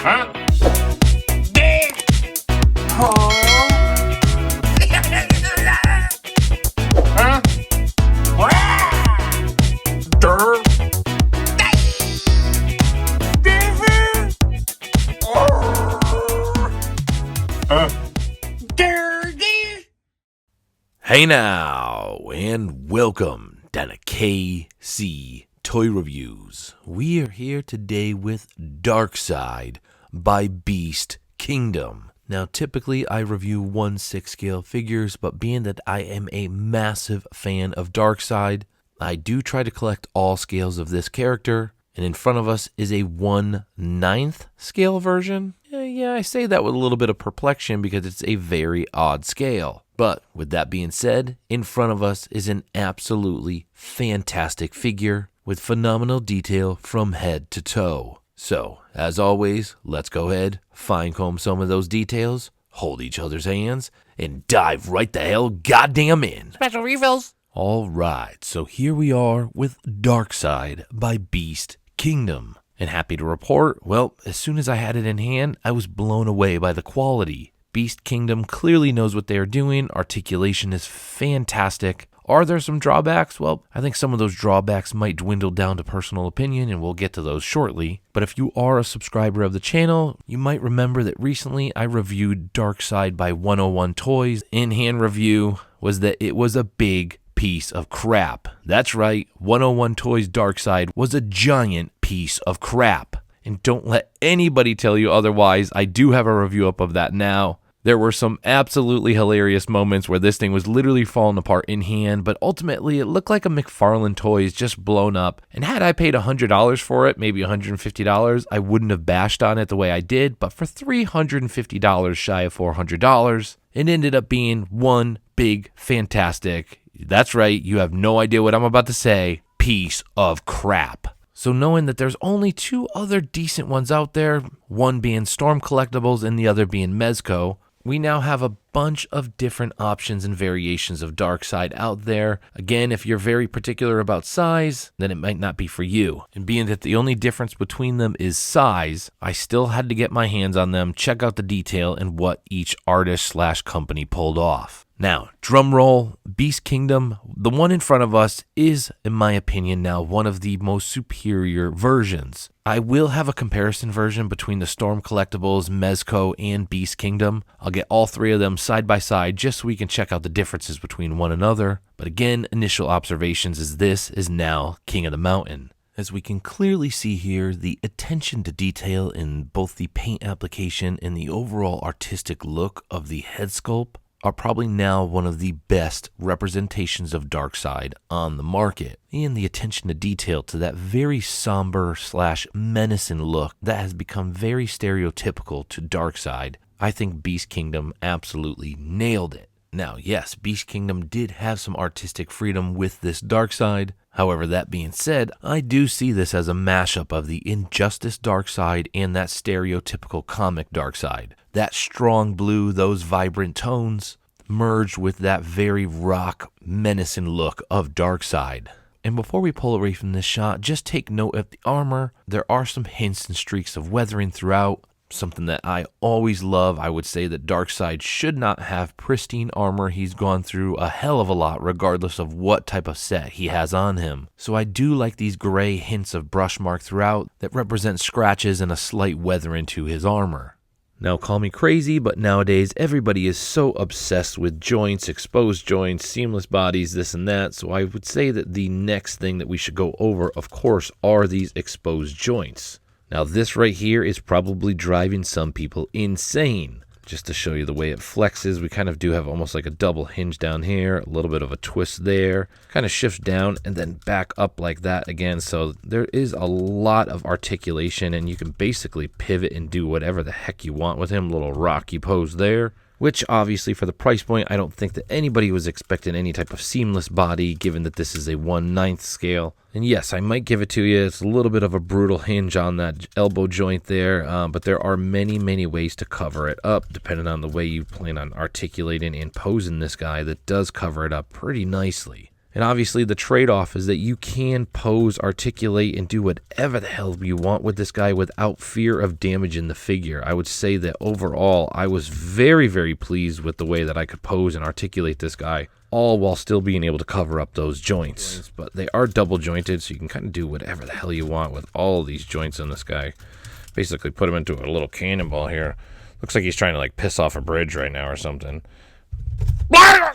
Huh? Dig! Huh? Dirt! Hey now, and welcome down to KC Toy Reviews. We are here today with Darkseid by Beast Kingdom. Now, typically I review 1/6 scale figures, but being that I am a massive fan of Darkseid, I do try to collect all scales of this character, and in front of us is a 1/9 scale version. Yeah, I say that with a little bit of perplexion because it's a very odd scale. But with that being said, in front of us is an absolutely fantastic figure with phenomenal detail from head to toe. So, as always, let's go ahead, fine comb some of those details, hold each other's hands, and dive right the hell goddamn in. Special refills. All right, so here we are with Darkseid by Beast Kingdom. And happy to report, well, as soon as I had it in hand, I was blown away by the quality. Beast Kingdom clearly knows what they are doing. Articulation is fantastic. Are there some drawbacks? Well, I think some of those drawbacks might dwindle down to personal opinion, and we'll get to those shortly. But if you are a subscriber of the channel, you might remember that recently I reviewed Darkseid by 101 Toys. In-hand review was that it was a big piece of crap. That's right, 101 Toys Darkseid was a giant piece of crap. And don't let anybody tell you otherwise. I do have a review up of that now. There were some absolutely hilarious moments where this thing was literally falling apart in hand, but ultimately it looked like a McFarlane Toys just blown up. And had I paid $100 for it, maybe $150, I wouldn't have bashed on it the way I did, but for $350 shy of $400, it ended up being one big, fantastic, that's right, you have no idea what I'm about to say, piece of crap. So knowing that there's only two other decent ones out there, one being Storm Collectibles and the other being Mezco, we now have a bunch of different options and variations of Darkseid out there. Again, if you're very particular about size, then it might not be for you. And being that the only difference between them is size, I still had to get my hands on them, check out the detail and what each artist/company pulled off. Now, drum roll, Beast Kingdom, the one in front of us is, in my opinion now, one of the most superior versions. I will have a comparison version between the Storm Collectibles, Mezco, and Beast Kingdom. I'll get all three of them side by side just so we can check out the differences between one another. But again, initial observations is this is now King of the Mountain. As we can clearly see here, the attention to detail in both the paint application and the overall artistic look of the head sculpt are probably now one of the best representations of Darkseid on the market. And the attention to detail to that very somber/menacing look that has become very stereotypical to Darkseid, I think Beast Kingdom absolutely nailed it. Now, yes, Beast Kingdom did have some artistic freedom with this Darkseid. However, that being said, I do see this as a mashup of the Injustice Darkseid and that stereotypical comic Darkseid. That strong blue, those vibrant tones, merged with that very rock, menacing look of Darkseid. And before we pull away from this shot, just take note of the armor. There are some hints and streaks of weathering throughout. Something that I always love. I would say that Darkseid should not have pristine armor. He's gone through a hell of a lot regardless of what type of set he has on him. So I do like these gray hints of brush mark throughout that represent scratches and a slight weathering to his armor. Now call me crazy, but nowadays everybody is so obsessed with joints, exposed joints, seamless bodies, this and that. So I would say that the next thing that we should go over, of course, are these exposed joints. Now this right here is probably driving some people insane. Just to show you the way it flexes, we kind of do have almost like a double hinge down here, a little bit of a twist there, kind of shifts down and then back up like that again. So there is a lot of articulation and you can basically pivot and do whatever the heck you want with him. Little rocky pose there. which obviously for the price point, I don't think that anybody was expecting any type of seamless body, given that this is a 1/9 scale. And yes, I might give it to you. It's a little bit of a brutal hinge on that elbow joint there, but there are many ways to cover it up, depending on the way you plan on articulating and posing this guy. That does cover it up pretty nicely. And obviously the trade-off is that you can pose, articulate, and do whatever the hell you want with this guy without fear of damaging the figure. I would say that overall, I was very, very pleased with the way that I could pose and articulate this guy, all while still being able to cover up those joints. But they are double jointed, so you can kind of do whatever the hell you want with all of these joints on this guy. Basically put him into a little cannonball here. Looks like he's trying to like piss off a bridge right now or something.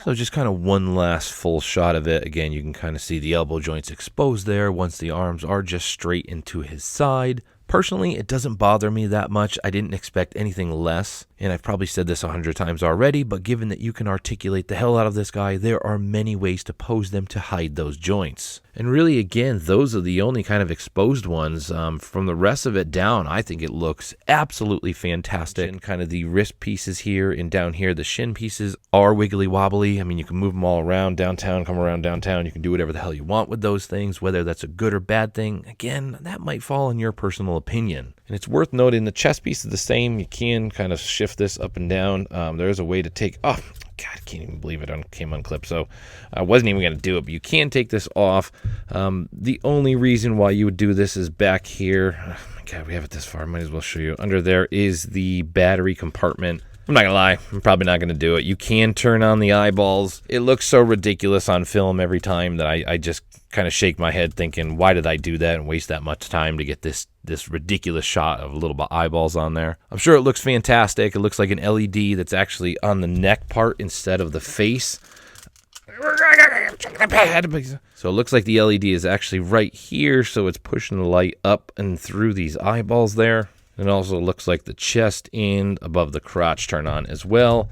So just kind of one last full shot of it. Again, you can kind of see the elbow joints exposed there once the arms are just straight into his side. Personally, it doesn't bother me that much. I didn't expect anything less, and I've probably said this 100 times already, but given that you can articulate the hell out of this guy, there are many ways to pose them to hide those joints. And really, again, those are the only kind of exposed ones. From the rest of it down, I think it looks absolutely fantastic. And kind of the wrist pieces here and down here, the shin pieces are wiggly wobbly. I mean, you can move them all around downtown, come around downtown. You can do whatever the hell you want with those things, whether that's a good or bad thing. Again, that might fall in your personal opinion. And it's worth noting the chest piece is the same. You can kind of shift this up and down. There's a way to take... Oh, God, I can't even believe it came unclipped. So I wasn't even going to do it, but you can take this off. The only reason why you would do this is back here. Oh, my God, we have it this far. Might as well show you. Under there is the battery compartment. I'm not going to lie. I'm probably not going to do it. You can turn on the eyeballs. It looks so ridiculous on film every time that I just kind of shake my head thinking, why did I do that and waste that much time to get this ridiculous shot of little eyeballs on there? I'm sure it looks fantastic. It looks like an LED that's actually on the neck part instead of the face. So it looks like the LED is actually right here, so it's pushing the light up and through these eyeballs there. It also looks like the chest and above the crotch turn on as well.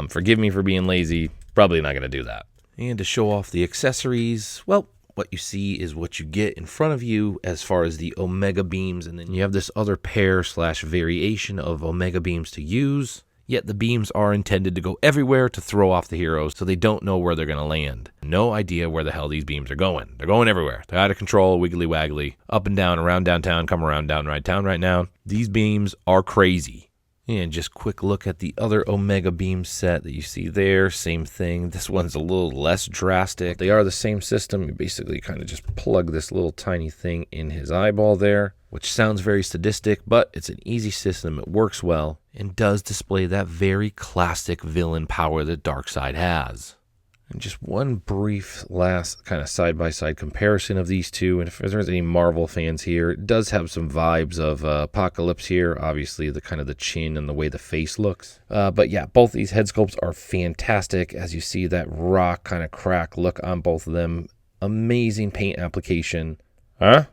Forgive me for being lazy. Probably not going to do that. And to show off the accessories, well, what you see is what you get in front of you as far as the Omega beams, and then you have this other pair / variation of Omega beams to use. Yet the beams are intended to go everywhere to throw off the heroes, so they don't know where they're going to land. No idea where the hell these beams are going. They're going everywhere. They're out of control, wiggly waggly, up and down, around downtown, come around down right town right now. These beams are crazy. And just quick look at the other Omega beam set that you see there. Same thing. This one's a little less drastic. They are the same system. You basically kind of just plug this little tiny thing in his eyeball there, which sounds very sadistic, but it's an easy system. It works well and does display that very classic villain power that Darkseid has. And just one brief last kind of side-by-side comparison of these two. And if there's any Marvel fans here, it does have some vibes of Apocalypse here. Obviously, the kind of the chin and the way the face looks. But yeah, both these head sculpts are fantastic. As you see, that rock kind of crack look on both of them. Amazing paint application. Huh?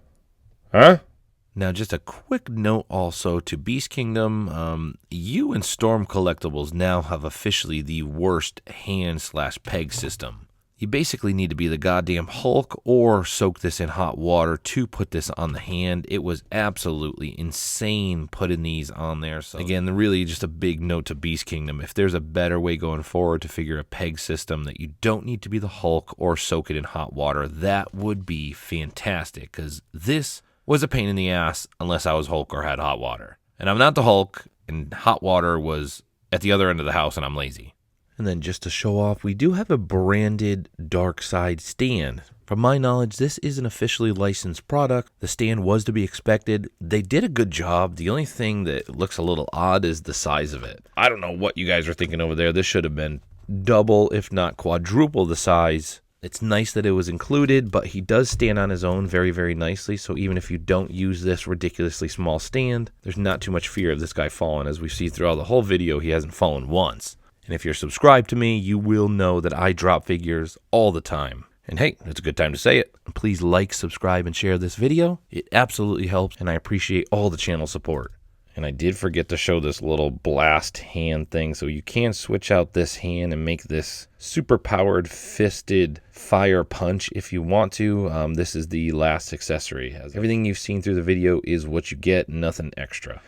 Now, just a quick note also to Beast Kingdom, you and Storm Collectibles now have officially the worst hand/peg system. You basically need to be the goddamn Hulk or soak this in hot water to put this on the hand. It was absolutely insane putting these on there. So again, really just a big note to Beast Kingdom. If there's a better way going forward to figure a peg system that you don't need to be the Hulk or soak it in hot water, that would be fantastic, because this was a pain in the ass unless I was Hulk or had hot water. And I'm not the Hulk, and hot water was at the other end of the house, and I'm lazy. And then just to show off, we do have a branded Darkseid stand. From my knowledge, this is an officially licensed product. The stand was to be expected. They did a good job. The only thing that looks a little odd is the size of it. I don't know what you guys are thinking over there. This should have been double, if not quadruple the size. It's nice that it was included, but he does stand on his own very, very nicely. So even if you don't use this ridiculously small stand, there's not too much fear of this guy falling. As we see throughout the whole video, he hasn't fallen once. And if you're subscribed to me, you will know that I drop figures all the time. And hey, it's a good time to say it. Please like, subscribe, and share this video. It absolutely helps, and I appreciate all the channel support. And I did forget to show this little blast hand thing, so you can switch out this hand and make this super powered fisted fire punch if you want to. This is the last accessory. Everything you've seen through the video is what you get, nothing extra.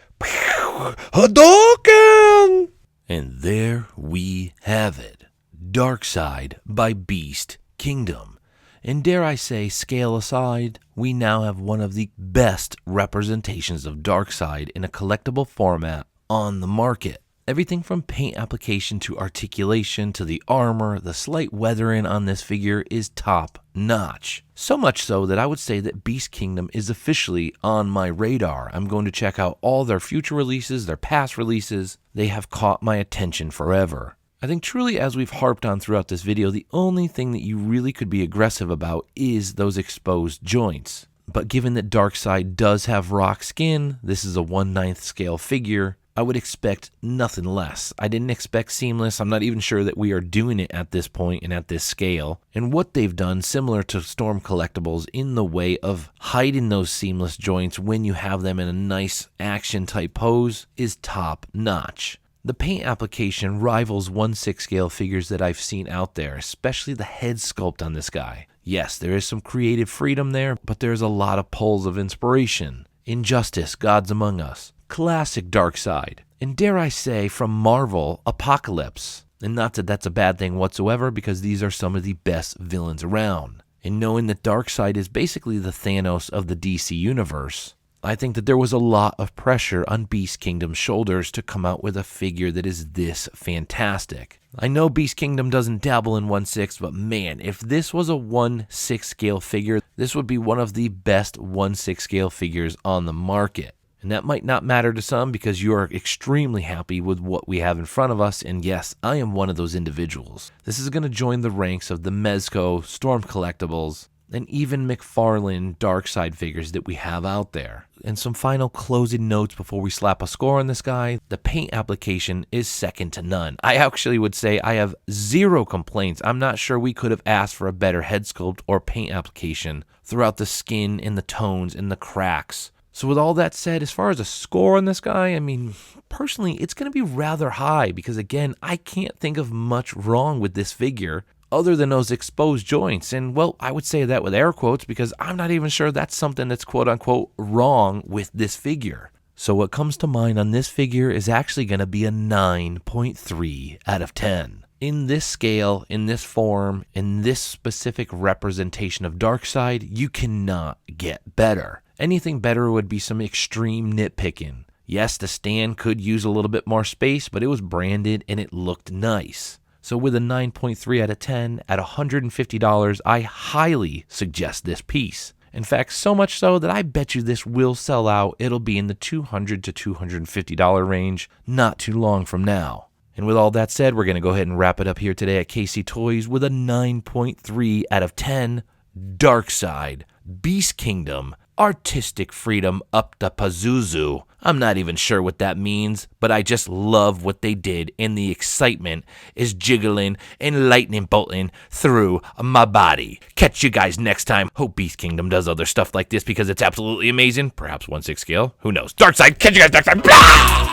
Hadouken! And there we have it. Darkseid by Beast Kingdom. And dare I say, scale aside, we now have one of the best representations of Darkseid in a collectible format on the market. Everything from paint application to articulation to the armor, the slight weathering on this figure is top notch. So much so that I would say that Beast Kingdom is officially on my radar. I'm going to check out all their future releases, their past releases. They have caught my attention forever. I think truly, as we've harped on throughout this video, the only thing that you really could be aggressive about is those exposed joints. But given that Darkseid does have rock skin, this is a 1/9 scale figure, I would expect nothing less. I didn't expect seamless. I'm not even sure that we are doing it at this point and at this scale. And what they've done, similar to Storm Collectibles, in the way of hiding those seamless joints when you have them in a nice action type pose, is top notch. The paint application rivals 1/6 scale figures that I've seen out there, especially the head sculpt on this guy. Yes, there is some creative freedom there, but there's a lot of pulls of inspiration. Injustice, Gods Among Us, classic Darkseid, and dare I say, from Marvel, Apocalypse. And not that that's a bad thing whatsoever, because these are some of the best villains around. And knowing that Darkseid is basically the Thanos of the DC universe, I think that there was a lot of pressure on Beast Kingdom's shoulders to come out with a figure that is this fantastic. I know Beast Kingdom doesn't dabble in 1/6, but man, if this was a 1/6 scale figure, this would be one of the best 1/6 scale figures on the market. And that might not matter to some because you are extremely happy with what we have in front of us, and yes, I am one of those individuals. This is going to join the ranks of the Mezco, Storm Collectibles, and even McFarlane Darkseid figures that we have out there. And some final closing notes before we slap a score on this guy. The paint application is second to none. I actually would say I have zero complaints. I'm not sure we could have asked for a better head sculpt or paint application throughout the skin and the tones and the cracks. So with all that said, as far as a score on this guy, I mean, personally, it's going to be rather high because, again, I can't think of much wrong with this figure other than those exposed joints. And, well, I would say that with air quotes because I'm not even sure that's something that's quote-unquote wrong with this figure. So what comes to mind on this figure is actually going to be a 9.3 out of 10. In this scale, in this form, in this specific representation of Darkseid, you cannot get better. Anything better would be some extreme nitpicking. Yes, the stand could use a little bit more space, but it was branded and it looked nice. So with a 9.3 out of 10 at $150, I highly suggest this piece. In fact, so much so that I bet you this will sell out. It'll be in the $200 to $250 range not too long from now. And with all that said, we're going to go ahead and wrap it up here today at KC Toys with a 9.3 out of 10 Darkseid Beast Kingdom Artistic Freedom up the Pazuzu. I'm not even sure what that means, but I just love what they did, and the excitement is jiggling and lightning bolting through my body. Catch you guys next time. Hope Beast Kingdom does other stuff like this because it's absolutely amazing. Perhaps 1/6 scale. Who knows? Darkseid. Catch you guys next time. Blah!